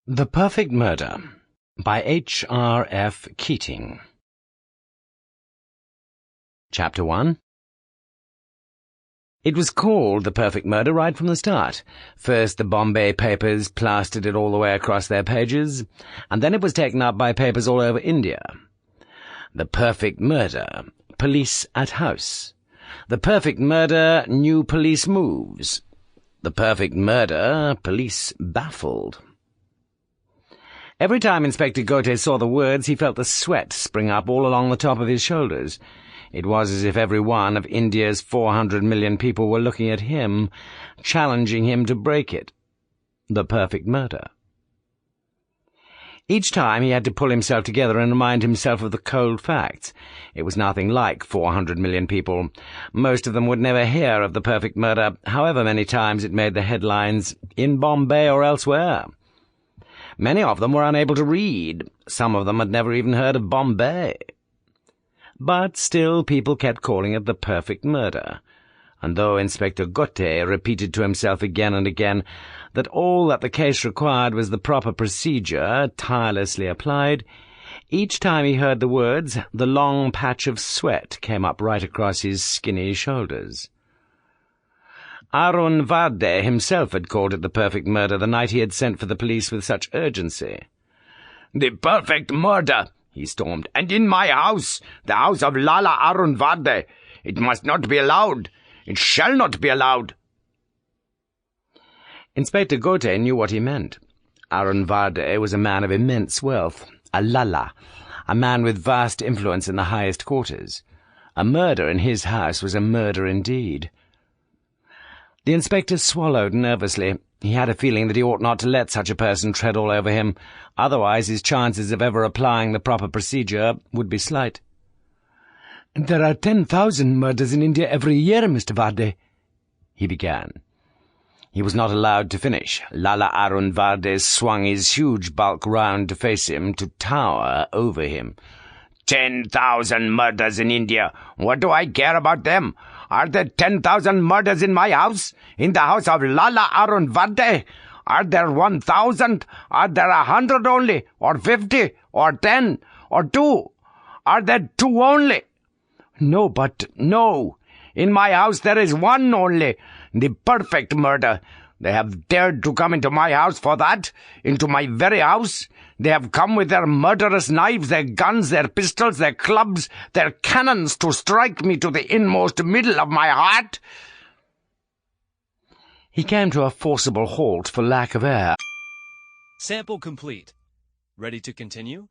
The Perfect Murder by H.R.F. Keating. Chapter 1. It was called The Perfect Murder right from the start. First the Bombay papers plastered it all the way across their pages, and then it was taken up by papers all over India. The Perfect Murder, police at house. The Perfect Murder, new police moves. The Perfect Murder, police baffled. Every time Inspector Ghote saw the words, he felt the sweat spring up all along the top of his shoulders. It was as if every one of India's 400 million people were looking at him, challenging him to break it. The perfect murder. Each time he had to pull himself together and remind himself of the cold facts. It was nothing like 400 million people. Most of them would never hear of the perfect murder, however many times it made the headlines in Bombay or elsewhere. Many of them were unable to read. Some of them had never even heard of Bombay. But still people kept calling it the perfect murder, and though Inspector Ghote repeated to himself again and again that all that the case required was the proper procedure, tirelessly applied, each time he heard the words, the long patch of sweat came up right across his skinny shoulders. Lala Varde himself had called it the perfect murder the night he had sent for the police with such urgency. "The perfect murder!" he stormed, "and in my house, the house of Lala Varde. It must not be allowed. It shall not be allowed." Inspector Ghote knew what he meant. Lala Varde was a man of immense wealth, a Lala, a man with vast influence in the highest quarters. A murder in his house was a murder indeed. The inspector swallowed nervously. He had a feeling that he ought not to let such a person tread all over him, otherwise his chances of ever applying the proper procedure would be slight. "There are 10,000 murders in India every year, Mr. Varde," he began. He was not allowed to finish. Lala Varde swung his huge bulk round to face him, to tower over him. 10,000 murders in India. What do I care about them? Are there 10,000 murders in my house? In the house of Lala Varde? Are there 1,000? Are there 100 only? Or 50? Or 10? Or 2? Are there 2 only? No, but no. In my house there is one only. The perfect murder. They have dared to come into my house for that? Into my very house? They have come with their murderous knives, their guns, their pistols, their clubs, their cannons to strike me to the inmost middle of my heart." He came to a forcible halt for lack of air. Sample complete. Ready to continue?